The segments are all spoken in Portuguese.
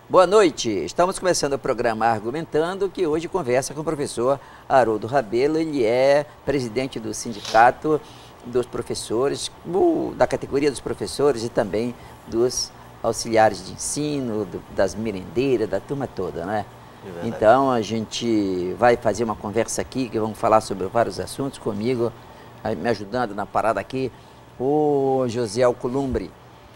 Boa noite, estamos começando o programa Argumentando, que hoje conversa com o professor Haroldo Rabelo. Ele é presidente do sindicato dos professores, da categoria dos professores e também dos auxiliares de ensino, das merendeiras, da turma toda, né? Então a gente vai fazer uma conversa aqui, que vamos falar sobre vários assuntos comigo, me ajudando na parada aqui, o José Alcolumbre.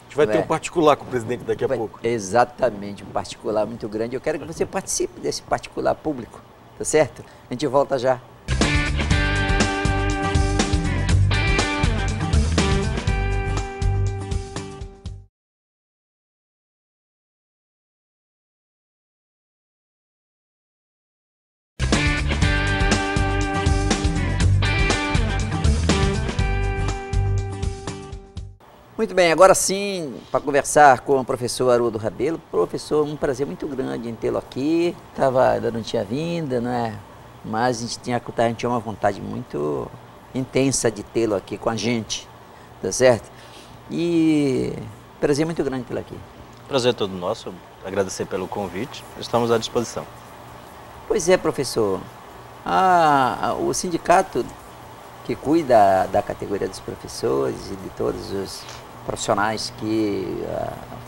A gente vai ter um particular com o presidente daqui a pouco. Exatamente, um particular muito grande. Eu quero que você participe desse particular público, tá certo? A gente volta já. Muito bem, agora sim, para conversar com o professor Haroldo Rabelo. Professor, um prazer muito grande em tê-lo aqui. Ainda não tinha vindo, né? Mas a gente tinha uma vontade muito intensa de tê-lo aqui com a gente, tá certo? E prazer muito grande tê-lo aqui. Prazer todo nosso, agradecer pelo convite, estamos à disposição. Pois é, professor, o sindicato que cuida da categoria dos professores e de todos os profissionais que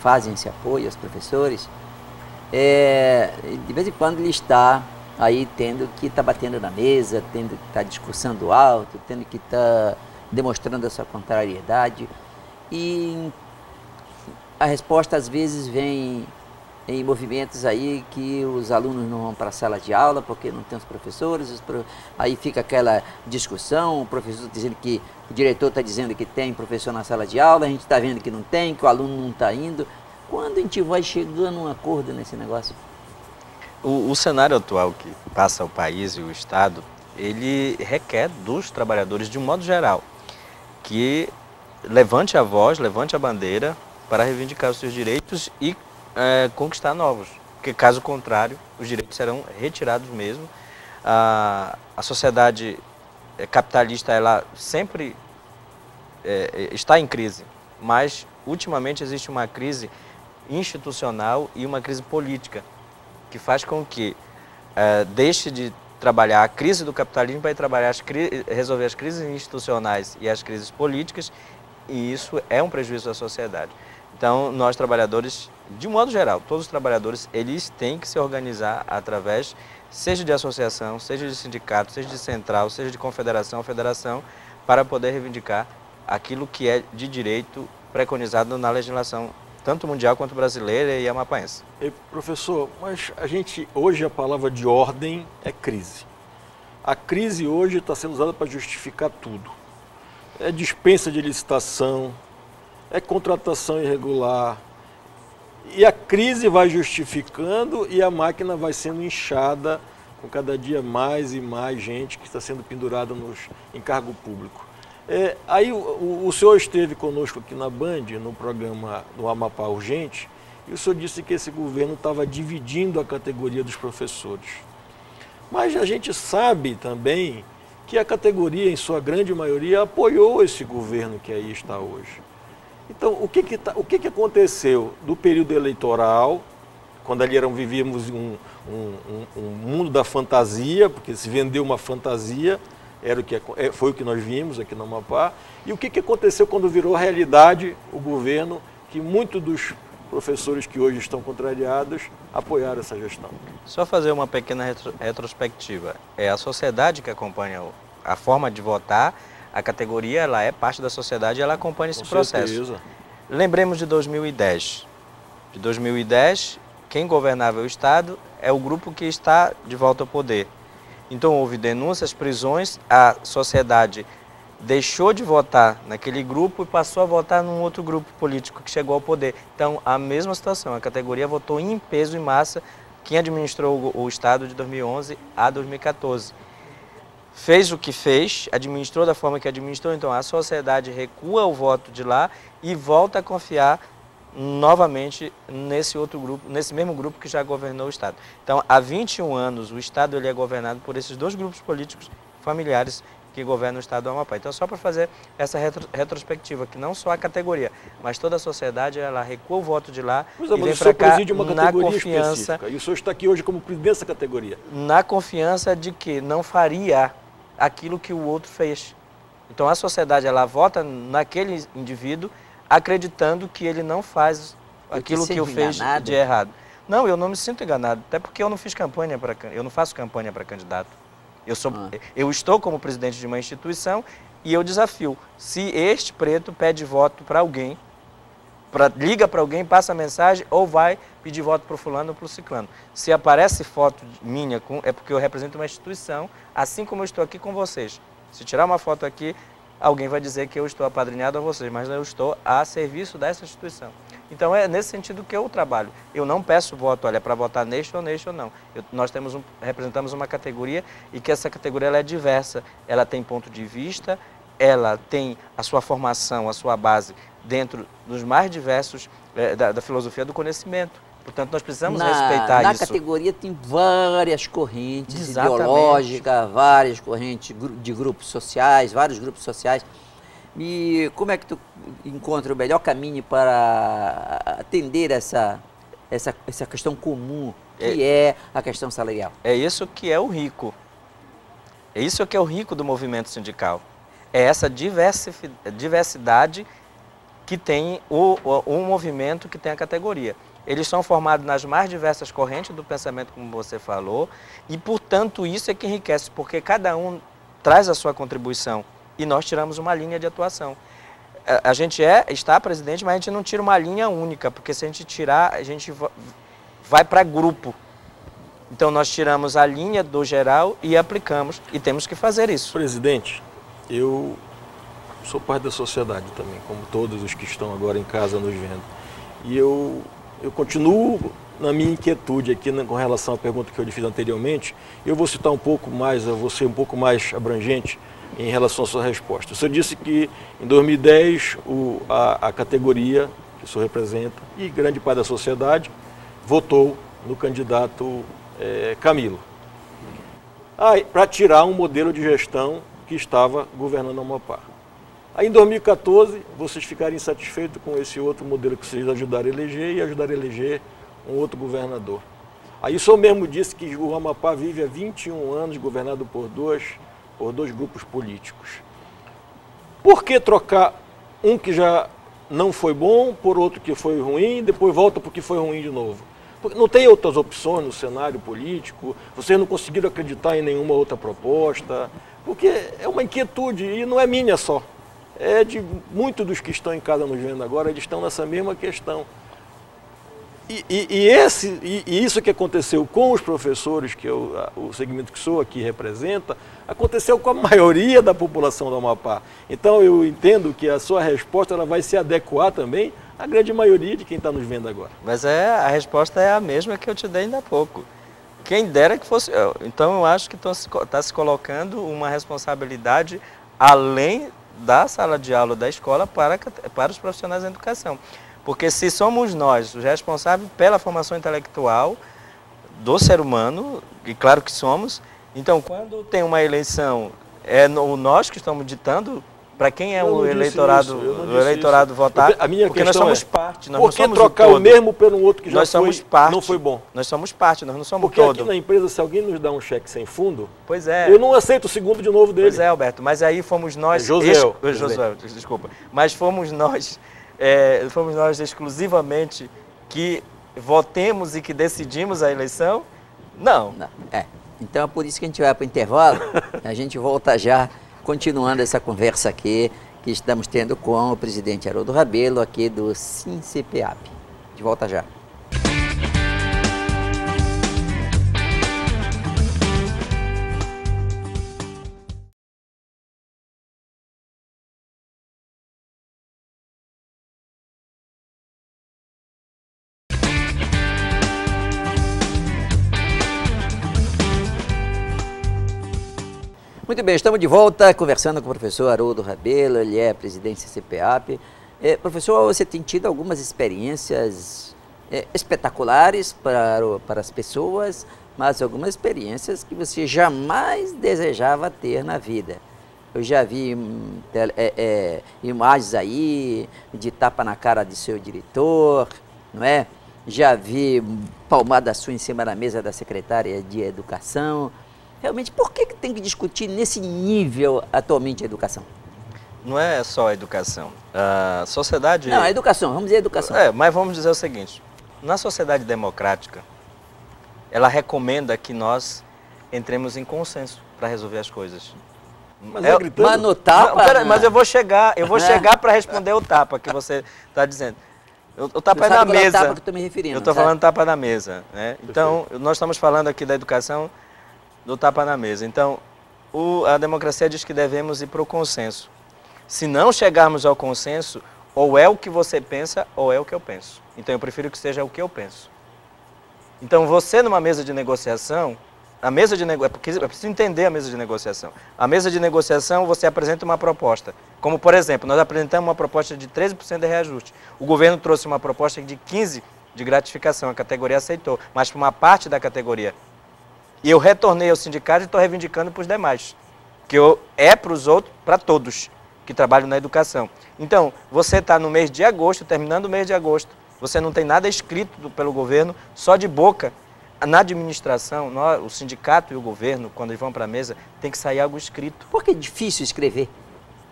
fazem esse apoio aos professores, de vez em quando ele está aí tendo que estar batendo na mesa, tendo que estar discursando alto, tendo que estar demonstrando a sua contrariedade, e a resposta às vezes vem em movimentos aí que os alunos não vão para a sala de aula porque não tem os professores, aí fica aquela discussão, o professor dizendo que o diretor está dizendo que tem professor na sala de aula, a gente está vendo que não tem, que o aluno não está indo. Quando a gente vai chegando a um acordo nesse negócio? O cenário atual que passa o país e o Estado, ele requer dos trabalhadores, de um modo geral, que levante a voz, levante a bandeira para reivindicar os seus direitos e conquistar novos, porque caso contrário os direitos serão retirados mesmo. A sociedade capitalista, ela sempre está em crise, mas ultimamente existe uma crise institucional e uma crise política que faz com que deixe de trabalhar a crise do capitalismo para trabalhar resolver as crises institucionais e as crises políticas, e isso é um prejuízo à sociedade. Então, nós trabalhadores, de um modo geral, todos os trabalhadores, eles têm que se organizar através, seja de associação, seja de sindicato, seja de central, seja de confederação, federação, para poder reivindicar aquilo que é de direito preconizado na legislação, tanto mundial quanto brasileira e amapaense. Professor, mas hoje a palavra de ordem é crise. A crise hoje está sendo usada para justificar tudo. É dispensa de licitação, é contratação irregular, e a crise vai justificando e a máquina vai sendo inchada com cada dia mais e mais gente que está sendo pendurada em cargo público. Aí o senhor esteve conosco aqui na Band, no programa do Amapá Urgente, e o senhor disse que esse governo estava dividindo a categoria dos professores. Mas a gente sabe também que a categoria, em sua grande maioria, apoiou esse governo que aí está hoje. Então, o que aconteceu do período eleitoral, quando ali vivíamos um mundo da fantasia, porque se vendeu uma fantasia, foi o que nós vimos aqui no Amapá, e o que aconteceu quando virou realidade o governo, que muitos dos professores que hoje estão contrariados apoiaram essa gestão? Só fazer uma pequena retrospectiva. É a sociedade que acompanha a forma de votar. A categoria, ela é parte da sociedade e ela acompanha esse processo. Certeza. Lembremos de 2010. De 2010, quem governava o Estado é o grupo que está de volta ao poder. Então houve denúncias, prisões, a sociedade deixou de votar naquele grupo e passou a votar num outro grupo político que chegou ao poder. Então, a mesma situação, a categoria votou em peso e massa quem administrou o Estado de 2011 a 2014. Fez o que fez, administrou da forma que administrou, então a sociedade recua o voto de lá e volta a confiar novamente nesse outro grupo, nesse mesmo grupo que já governou o Estado. Então, há 21 anos, o Estado ele é governado por esses dois grupos políticos familiares que governa o estado do Amapá. Então, só para fazer essa retrospectiva, que não só a categoria, mas toda a sociedade, ela recua o voto de lá e vem para cá na confiança. Específica. E o senhor está aqui hoje como presidente dessa categoria. Na confiança de que não faria aquilo que o outro fez. Então, a sociedade, ela vota naquele indivíduo acreditando que ele não faz aquilo que eu fez de errado. Não, eu não me sinto enganado, até porque eu não fiz campanha eu não faço campanha para candidato. Eu estou como presidente de uma instituição e eu desafio. Se este preto pede voto para alguém, liga para alguém, passa a mensagem ou vai pedir voto para o fulano ou para o ciclano. Se aparece foto minha, é porque eu represento uma instituição, assim como eu estou aqui com vocês. Se tirar uma foto aqui, alguém vai dizer que eu estou apadrinhado a vocês, mas eu estou a serviço dessa instituição. Então é nesse sentido que eu trabalho. Eu não peço voto, olha, para votar neste ou não. Nós representamos uma categoria e que essa categoria ela é diversa. Ela tem ponto de vista, ela tem a sua formação, a sua base dentro dos mais diversos da filosofia do conhecimento. Portanto, nós precisamos respeitar isso. Na categoria tem várias correntes ideológicas, várias correntes de grupos sociais, vários grupos sociais. E como é que tu encontra o melhor caminho para atender essa questão comum, que é a questão salarial? É isso que é o rico. É isso que é o rico do movimento sindical. É essa diversidade que tem o movimento, que tem a categoria. Eles são formados nas mais diversas correntes do pensamento, como você falou, e, portanto, isso é que enriquece, porque cada um traz a sua contribuição. E nós tiramos uma linha de atuação. A gente está presidente, mas a gente não tira uma linha única, porque se a gente tirar, a gente vai para grupo. Então nós tiramos a linha do geral e aplicamos, e temos que fazer isso. Presidente, eu sou parte da sociedade também, como todos os que estão agora em casa nos vendo. E eu continuo na minha inquietude aqui com relação à pergunta que eu lhe fiz anteriormente. Eu vou citar um pouco mais, eu vou ser um pouco mais abrangente em relação à sua resposta. O senhor disse que em 2010 a categoria que o senhor representa e grande parte da sociedade votou no candidato Camilo para tirar um modelo de gestão que estava governando o Amapá. Aí em 2014 vocês ficaram insatisfeitos com esse outro modelo que vocês ajudaram a eleger e ajudaram a eleger um outro governador. Aí o senhor mesmo disse que o Amapá vive há 21 anos governado por dois grupos políticos. Por que trocar um que já não foi bom por outro que foi ruim, depois volta porque foi ruim de novo? Porque não tem outras opções no cenário político? Vocês não conseguiram acreditar em nenhuma outra proposta? Porque é uma inquietude, e não é minha só. É de muitos dos que estão em casa nos vendo agora, eles estão nessa mesma questão. E isso que aconteceu com os professores, que o segmento que sou aqui representa, aconteceu com a maioria da população do Amapá. Então eu entendo que a sua resposta ela vai se adequar também à grande maioria de quem está nos vendo agora. Mas a resposta é a mesma que eu te dei ainda há pouco. Quem dera que fosse eu. Então eu acho que está se colocando uma responsabilidade além da sala de aula da escola para os profissionais da educação. Porque se somos nós os responsáveis pela formação intelectual do ser humano, e claro que somos, então quando tem uma eleição, nós que estamos ditando para quem é o eleitorado votar, porque nós somos parte, nós não somos o todo. Por que trocar o mesmo pelo outro que já não foi bom? Nós somos parte, nós não somos todo. Porque aqui na empresa, se alguém nos dá um cheque sem fundo, pois é, eu não aceito o segundo de novo dele. Pois é, Alberto, mas aí fomos nós... Josué, desculpa. Mas fomos nós exclusivamente que votemos e que decidimos a eleição? Não. Então é por isso que a gente vai para o intervalo, a gente volta já, continuando essa conversa aqui que estamos tendo com o presidente Haroldo Rabelo, aqui do SINCEPEAP. De volta já. Muito bem, estamos de volta conversando com o professor Haroldo Rabelo, ele é presidente do SINCEPEAP. Professor, você tem tido algumas experiências espetaculares para as pessoas, mas algumas experiências que você jamais desejava ter na vida. Eu já vi imagens aí de tapa na cara de seu diretor, não é? Já vi palmada sua em cima da mesa da secretária de Educação. Realmente, por que tem que discutir nesse nível atualmente a educação? Não é só a educação. A sociedade... Não, a educação, vamos dizer educação. Mas vamos dizer o seguinte, na sociedade democrática, ela recomenda que nós entremos em consenso para resolver as coisas. Mas gritando. Mas no tapa... Não, pera, mas eu vou chegar para responder o tapa que você está dizendo. O tapa é na mesa. Tapa que eu estou me referindo. Eu estou falando tapa na mesa, né? Então, nós estamos falando aqui da educação do tapa na mesa. Então, a democracia diz que devemos ir para o consenso. Se não chegarmos ao consenso, ou é o que você pensa, ou é o que eu penso. Então, eu prefiro que seja o que eu penso. Então, você numa mesa de negociação, porque eu preciso entender a mesa de negociação. A mesa de negociação, você apresenta uma proposta. Como, por exemplo, nós apresentamos uma proposta de 13% de reajuste. O governo trouxe uma proposta de 15% de gratificação, a categoria aceitou, mas para uma parte da categoria. E eu retornei ao sindicato e estou reivindicando para os demais. Que é para os outros, para todos que trabalham na educação. Então, você está no mês de agosto, terminando o mês de agosto, você não tem nada escrito pelo governo, só de boca. Na administração, o sindicato e o governo, quando eles vão para a mesa, tem que sair algo escrito. Por que é difícil escrever?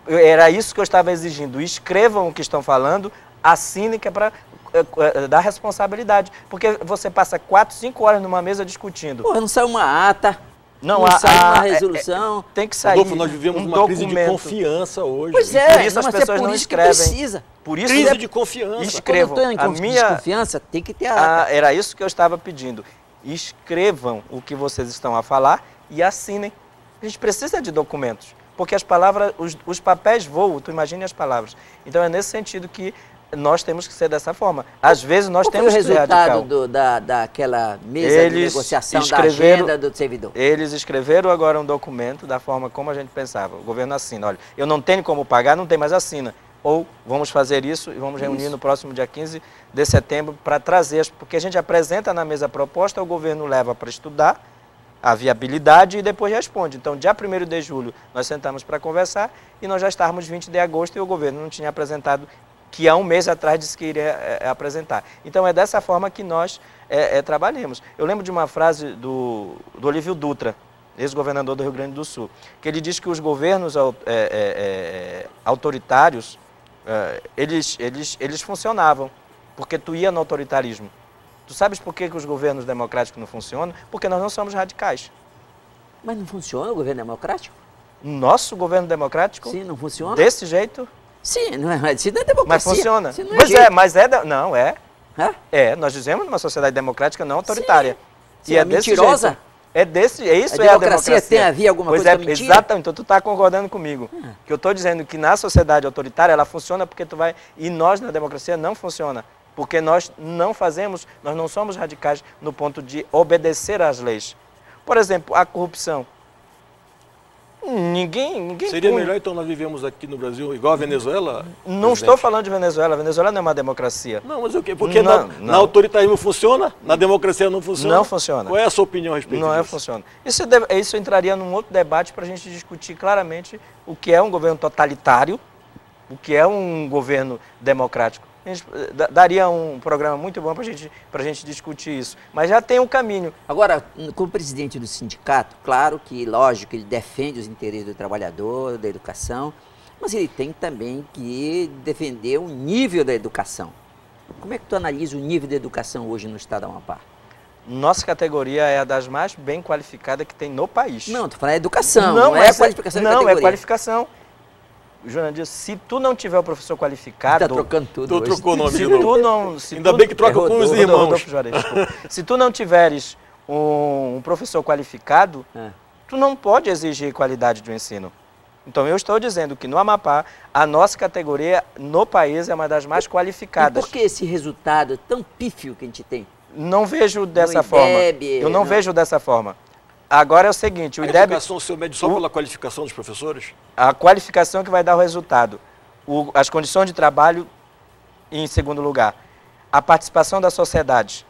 Era isso que eu estava exigindo. Escrevam o que estão falando, assinem, que é para dar responsabilidade. Porque você passa 4, 5 horas numa mesa discutindo. Pô, não sai uma ata, não sai uma resolução. Tem que sair. Rodolfo, nós vivemos uma crise de confiança hoje. Pois é, por isso as pessoas não escrevem. Precisa. Por isso crise de confiança. Escrevam. Quando desconfiança, tem que ter ata. Era isso que eu estava pedindo. Escrevam o que vocês estão a falar e assinem. A gente precisa de documentos, porque as palavras, os papéis voam, tu imagine as palavras. Então é nesse sentido que nós temos que ser dessa forma. Às vezes nós temos que ser radical. Qual foi o resultado daquela mesa de negociação da agenda do servidor? Eles escreveram agora um documento da forma como a gente pensava. O governo assina, olha, eu não tenho como pagar, não tem mais assina. Ou vamos fazer isso e vamos reunir no próximo dia 15 de setembro para trazer, porque a gente apresenta na mesa a proposta, o governo leva para estudar a viabilidade e depois responde. Então, dia 1º de julho, nós sentamos para conversar e nós já estávamos 20 de agosto e o governo não tinha apresentado, que há um mês atrás disse que iria apresentar. Então, é dessa forma que nós trabalhamos. Eu lembro de uma frase do Olívio Dutra, ex-governador do Rio Grande do Sul, que ele diz que os governos autoritários, eles funcionavam, porque tu ia no autoritarismo. Tu sabes por que os governos democráticos não funcionam? Porque nós não somos radicais. Mas não funciona o governo democrático? Nosso governo democrático? Sim, não funciona? Desse jeito? Sim, não é democracia. Mas funciona. Não Pois mas não, é. É? Nós vivemos numa sociedade democrática não autoritária. Sim. E é mentirosa? Jeito. Isso a democracia. Tem a ver alguma coisa com mentira? Exatamente, então tu está concordando comigo. Que eu estou dizendo que na sociedade autoritária ela funciona porque tu vai... E nós na democracia não funciona. Porque nós não somos radicais no ponto de obedecer às leis. Por exemplo, a corrupção. Ninguém Seria melhor, então, nós vivemos aqui no Brasil igual a Venezuela? Não estou falando de Venezuela. A Venezuela não é uma democracia. Não, mas o quê? Porque na autoritarismo funciona, na democracia não funciona? Não funciona. Qual é a sua opinião a respeito disso? Não funciona. Isso entraria num outro debate para a gente discutir claramente o que é um governo totalitário, o que é um governo democrático. A gente daria um programa muito bom para a gente discutir isso. Mas já tem um caminho. Agora, como presidente do sindicato, claro que, lógico, ele defende os interesses do trabalhador, da educação, mas ele tem também que defender o nível da educação. Como é que tu analisa o nível da educação hoje no estado do Amapá? Nossa categoria é a das mais bem qualificadas que tem no país. Não, tu fala educação, não é qualificação de categoria. Não, é qualificação. Joana, se tu não tiver o professor qualificado... Tá trocando tudo Tu hoje. trocou o nome de novo. Ainda bem que troca com os irmãos. Se tu não tiveres um professor qualificado, tu não pode exigir qualidade do ensino. Então, eu estou dizendo que no Amapá, a nossa categoria no país é uma das mais qualificadas. E por que esse resultado tão pífio que a gente tem? Não vejo dessa forma. Eu não vejo dessa forma. Agora é o seguinte, o IDEB... A educação, o senhor mede só pela qualificação dos professores? A qualificação que vai dar o resultado. As condições de trabalho, em segundo lugar. A participação da sociedade.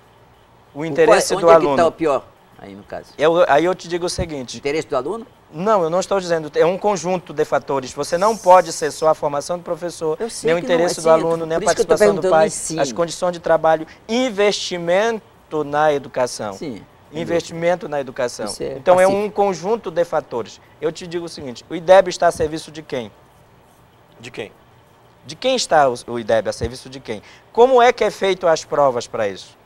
O interesse do aluno. Onde é que está o pior, aí no caso? Aí eu te digo o seguinte... O interesse do aluno? Não, eu não estou dizendo, é um conjunto de fatores. Você não pode ser só a formação do professor, nem o interesse do aluno, nem a participação do pai, as condições de trabalho, investimento na educação. Sim. Investimento na educação. Então é um conjunto de fatores. Eu te digo o seguinte, o IDEB está a serviço de quem? De quem? De quem está o IDEB a serviço de quem? Como é que é feito as provas para isso?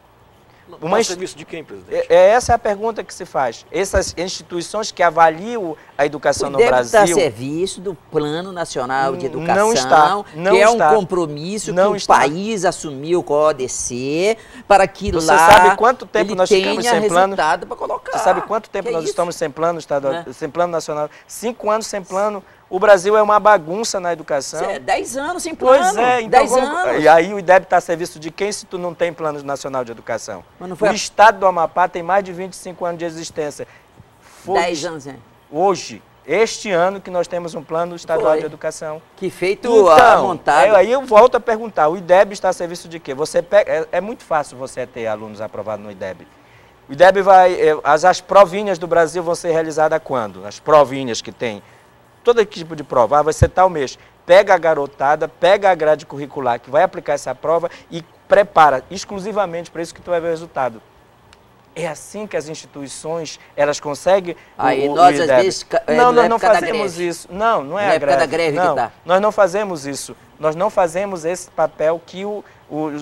A serviço de quem, presidente? Essa é a pergunta que se faz. Essas instituições que avaliam a educação no Brasil... O IDEB está a serviço do Plano Nacional de Educação, não está, que é um compromisso que o país assumiu com a ODC, para que Você lá sabe quanto tempo nós ficamos sem plano? Resultado para colocar. Você sabe quanto tempo nós estamos sem plano estadual, sem plano nacional? 5 anos sem plano. O Brasil é uma bagunça na educação. 10 anos sem plano. Pois é, então 10 anos. E aí o IDEB está a serviço de quem se tu não tem plano nacional de educação? O estado do Amapá tem mais de 25 anos de existência. 10 anos, hein? Hoje, este ano que nós temos um plano estadual de educação. Que feito então, montado. Aí eu volto a perguntar, o IDEB está a serviço de quê? Você pega, é muito fácil você ter alunos aprovados no IDEB. O IDEB vai, as provinhas do Brasil vão ser realizadas quando? As provinhas que tem. Todo tipo de prova, vai ser tal mês. Pega a garotada, pega a grade curricular que vai aplicar essa prova e prepara exclusivamente para isso que tu vai ver o resultado. É assim que as instituições, elas conseguem aí nós, às vezes, não, nós não fazemos isso. Não, não é a greve. Da greve não, que tá. Nós não fazemos isso. Nós não fazemos esse papel que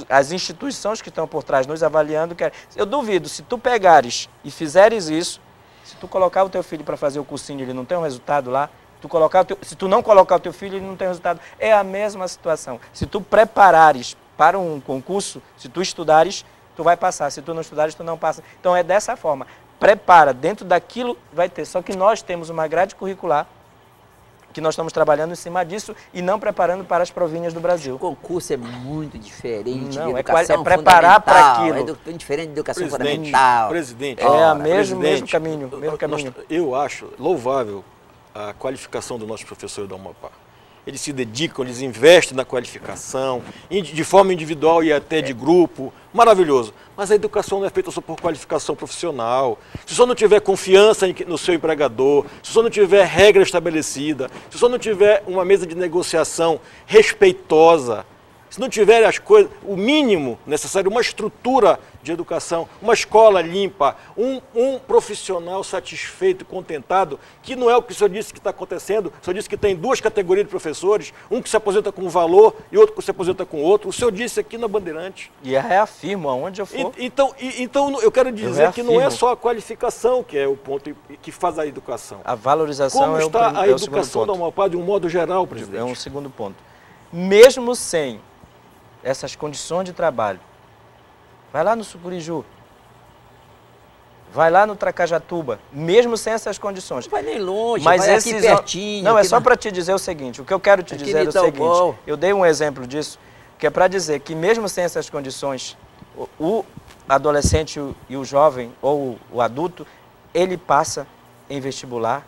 as instituições que estão por trás nos avaliando querem. Eu duvido, se tu pegares e fizeres isso, se tu colocar o teu filho para fazer o cursinho e ele não tem um resultado lá, se tu não colocar o teu filho, ele não tem resultado. É a mesma situação. Se tu preparares para um concurso, se tu estudares, tu vai passar. Se tu não estudares, tu não passa. Então é dessa forma. Prepara, dentro daquilo vai ter. Só que nós temos uma grade curricular que nós estamos trabalhando em cima disso e não preparando para as provinhas do Brasil. O concurso é muito diferente não, de educação é preparar para aquilo. É diferente de educação fundamental. Presidente, mesmo caminho. Eu acho louvável a qualificação dos nossos professores da Amapá. Eles se dedicam, eles investem na qualificação, de forma individual e até de grupo, maravilhoso. Mas a educação não é feita só por qualificação profissional. Se o senhor não tiver confiança no seu empregador, se o senhor não tiver regra estabelecida, se o senhor não tiver uma mesa de negociação respeitosa, se não tiver as coisas, o mínimo necessário, uma estrutura de educação, uma escola limpa, um profissional satisfeito, contentado, que não é o que o senhor disse que está acontecendo. O senhor disse que tem 2 categorias de professores, um que se aposenta com um valor e outro que se aposenta com outro. O senhor disse aqui na Bandeirante. E eu reafirmo aonde eu for. Então eu quero dizer que não é só a qualificação que é o ponto que faz a educação. A valorização Como está a educação da Amapá de um modo geral, presidente? É um segundo ponto. Mesmo sem essas condições de trabalho, vai lá no Sucuriju, vai lá no Tracajatuba, mesmo sem essas condições. Não vai nem longe, mas vai aqui pertinho. Não, é só para te dizer o seguinte, o que eu quero te dizer é o seguinte, eu dei um exemplo disso, que é para dizer que mesmo sem essas condições, o adolescente e o jovem, ou o adulto, ele passa em vestibular,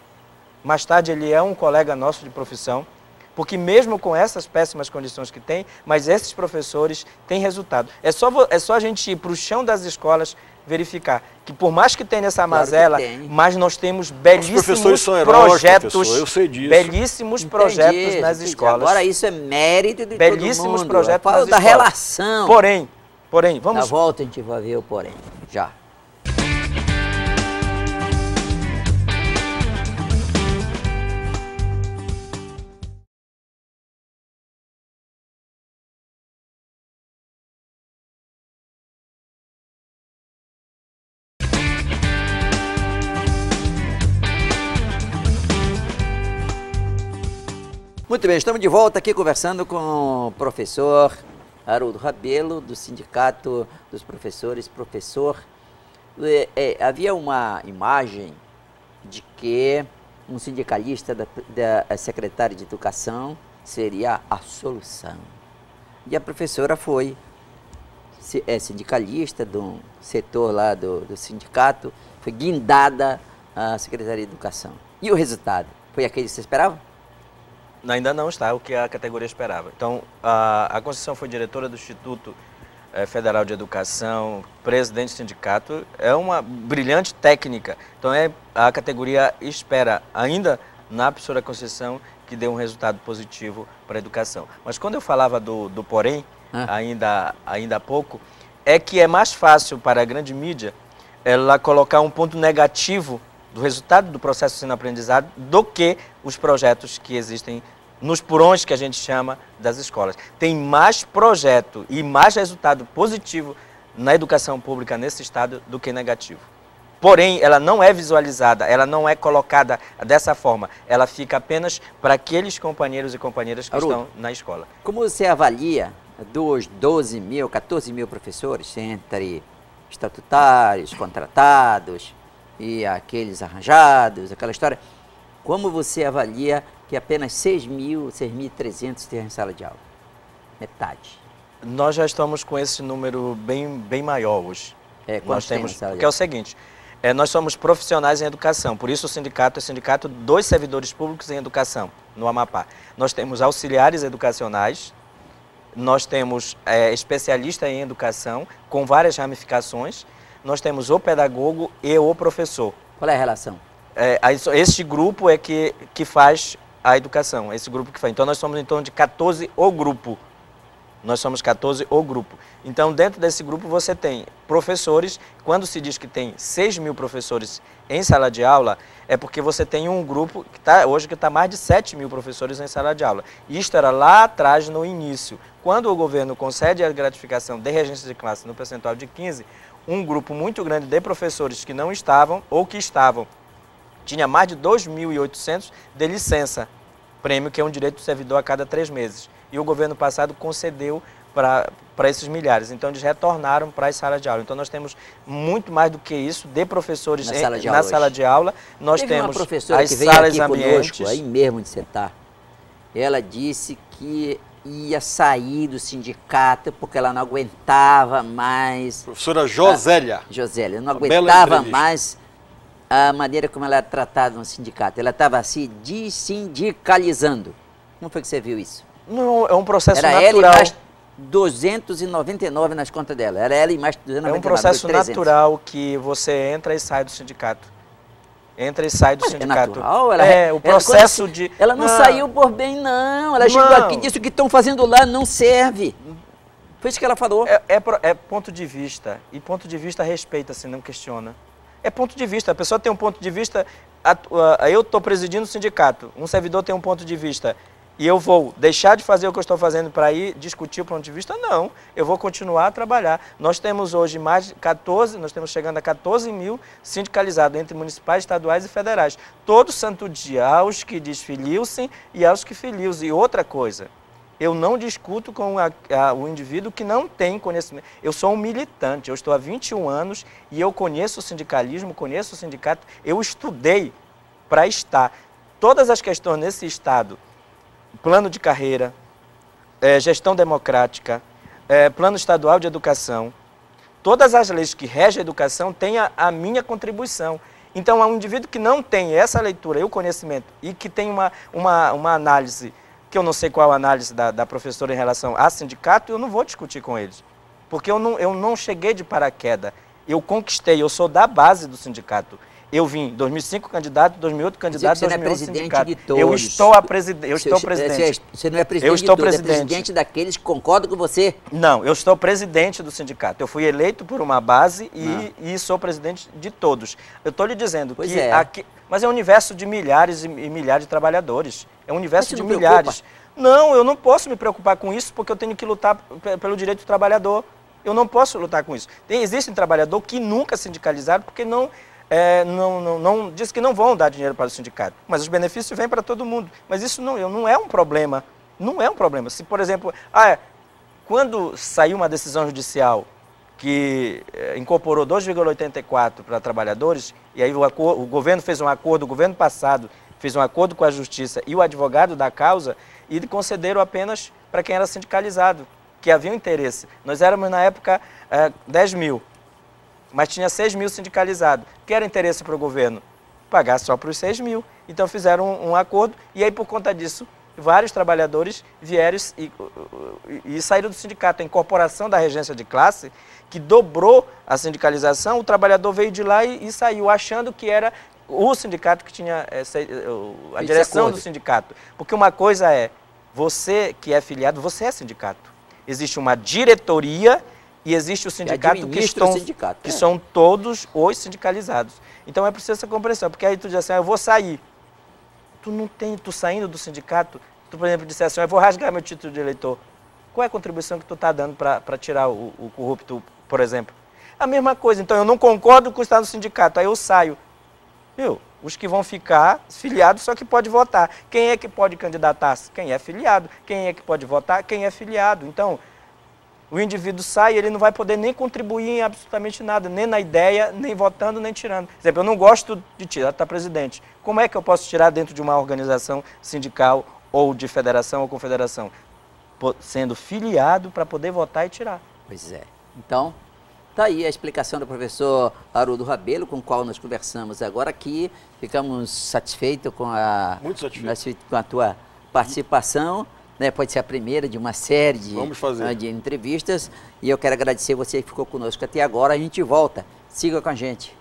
mais tarde ele é um colega nosso de profissão, porque mesmo com essas péssimas condições que tem, mas esses professores têm resultado. É só a gente ir para o chão das escolas verificar que por mais que tenha essa mazela, mas nós temos belíssimos projetos, eu sei disso. Belíssimos projetos nas escolas. Agora isso é mérito de belíssimos todo mundo. Projetos Fala nas da escolas. Relação. Porém, vamos... Na volta a gente vai ver o porém, já. Muito bem, estamos de volta aqui conversando com o professor Haroldo Rabelo, do Sindicato dos Professores. Professor, havia uma imagem de que um sindicalista da secretária de Educação seria a solução. E a professora foi sindicalista do setor lá do sindicato, foi guindada à Secretaria de Educação. E o resultado? Foi aquele que você esperava? Ainda não está o que a categoria esperava. Então, a Conceição foi diretora do Instituto Federal de Educação, presidente do sindicato, é uma brilhante técnica. Então a categoria espera, ainda na professora Conceição, que dê um resultado positivo para a educação. Mas quando eu falava do porém, ainda há pouco, é que é mais fácil para a grande mídia ela colocar um ponto negativo do resultado do processo de ensino-aprendizado do que os projetos que existem nos porões que a gente chama das escolas. Tem mais projeto e mais resultado positivo na educação pública nesse estado do que negativo. Porém, ela não é visualizada, ela não é colocada dessa forma. Ela fica apenas para aqueles companheiros e companheiras que estão na escola. Como você avalia dos 12 mil, 14 mil professores, entre estatutários, contratados e aqueles arranjados, aquela história, como você avalia que apenas 6.300 estejam em sala de aula? Metade. Nós já estamos com esse número bem maior hoje. Nós temos, porque é o seguinte, nós somos profissionais em educação, por isso o sindicato é o sindicato dos servidores públicos em educação, no Amapá. Nós temos auxiliares educacionais, nós temos especialista em educação, com várias ramificações, nós temos o pedagogo e o professor. Qual é a relação? Este grupo é que faz a educação, esse grupo que faz. Então nós somos em torno de 14 o grupo. Nós somos 14 o grupo. Então, dentro desse grupo você tem professores. Quando se diz que tem 6 mil professores em sala de aula, é porque você tem um grupo que hoje está mais de 7 mil professores em sala de aula. Isto era lá atrás, no início. Quando o governo concede a gratificação de regência de classe no percentual de 15, um grupo muito grande de professores que não estavam ou que estavam, tinha mais de 2.800 de licença, prêmio que é um direito do servidor a cada 3 meses. E o governo passado concedeu para esses milhares. Então, eles retornaram para as salas de aula. Então, nós temos muito mais do que isso de professores na sala de aula. Nós Teve temos uma professora as que veio salas aqui ambientes. Conosco, aí mesmo de Setá. Ela disse que ia sair do sindicato porque ela não aguentava mais... Professora Josélia. Josélia, não aguentava mais a maneira como ela era tratada no sindicato. Ela estava se dessindicalizando. Como foi que você viu isso? Não, é um processo Era natural. ela e mais 299 nas contas dela. Era ela e mais 299. É um processo natural que você entra e sai do sindicato. Entra e sai do sindicato. É natural? O processo de... Ela não saiu por bem, não. Ela chegou aqui e disse que o que estão fazendo lá não serve. Foi isso que ela falou. É ponto de vista. E ponto de vista respeita-se, não questiona. É ponto de vista. A pessoa tem um ponto de vista... Eu estou presidindo o sindicato. Um servidor tem um ponto de vista. E eu vou deixar de fazer o que eu estou fazendo para ir discutir o ponto de vista? Não, eu vou continuar a trabalhar. Nós temos hoje mais de 14, nós estamos chegando a 14 mil sindicalizados entre municipais, estaduais e federais. Todo santo dia, aos que desfiliam-se e aos que filiam-se. E outra coisa, eu não discuto com o indivíduo que não tem conhecimento. Eu sou um militante, eu estou há 21 anos e eu conheço o sindicalismo, conheço o sindicato, eu estudei para estar. Todas as questões nesse estado, plano de carreira, gestão democrática, plano estadual de educação, todas as leis que regem a educação têm a minha contribuição. Então, um indivíduo que não tem essa leitura e o conhecimento e que tem uma análise, que eu não sei qual a análise da professora em relação a sindicato, eu não vou discutir com eles. Porque eu não cheguei de paraquedas, eu conquistei, eu sou da base do sindicato. Eu vim em 2005 candidato, 2008 candidato, 2011 sindicato. De todos. Eu estou presidente. Você não é presidente de todos, é presidente daqueles que concordam com você. Não, eu estou presidente do sindicato. Eu fui eleito por uma base e sou presidente de todos. Eu estou lhe dizendo que aqui... Mas é um universo de milhares e milhares de trabalhadores. É um universo de milhares. Não, eu não posso me preocupar com isso porque eu tenho que lutar pelo direito do trabalhador. Eu não posso lutar com isso. Existem trabalhadores que nunca sindicalizaram porque não diz que não vão dar dinheiro para o sindicato, mas os benefícios vêm para todo mundo. Mas isso não é um problema. Não é um problema. Se, por exemplo, quando saiu uma decisão judicial que incorporou 2,84 para trabalhadores, e aí o governo fez um acordo, o governo passado fez um acordo com a Justiça e o advogado da causa, e concederam apenas para quem era sindicalizado, que havia um interesse. Nós éramos, na época, 10 mil. Mas tinha 6 mil sindicalizados. Que era interesse para o governo? Pagar só para os 6 mil. Então fizeram um acordo e aí por conta disso vários trabalhadores vieram e saíram do sindicato. A incorporação da regência de classe, que dobrou a sindicalização, o trabalhador veio de lá e saiu, achando que era o sindicato que tinha a direção do sindicato. Porque uma coisa é, você que é filiado, você é sindicato. Existe uma diretoria e existe o sindicato que são todos os sindicalizados. Então é preciso essa compreensão, porque aí tu diz assim, eu vou sair. Tu saindo do sindicato, tu, por exemplo, disse assim, eu vou rasgar meu título de eleitor. Qual é a contribuição que tu está dando para tirar o corrupto, por exemplo? A mesma coisa, então eu não concordo com estar no sindicato, aí eu saio. Viu? Os que vão ficar filiados só que pode votar. Quem é que pode candidatar-se? Quem é filiado. Quem é que pode votar? Quem é filiado. Então, o indivíduo sai, ele não vai poder nem contribuir em absolutamente nada, nem na ideia, nem votando, nem tirando. Por exemplo, eu não gosto de tirar, tá, presidente. Como é que eu posso tirar dentro de uma organização sindical ou de federação ou confederação? Sendo filiado para poder votar e tirar. Pois é. Então, tá aí a explicação do professor Haroldo Rabelo, com o qual nós conversamos agora aqui. Ficamos satisfeitos com a tua participação. Né? Pode ser a primeira de uma série de entrevistas. E eu quero agradecer você que ficou conosco até agora. A gente volta. Siga com a gente.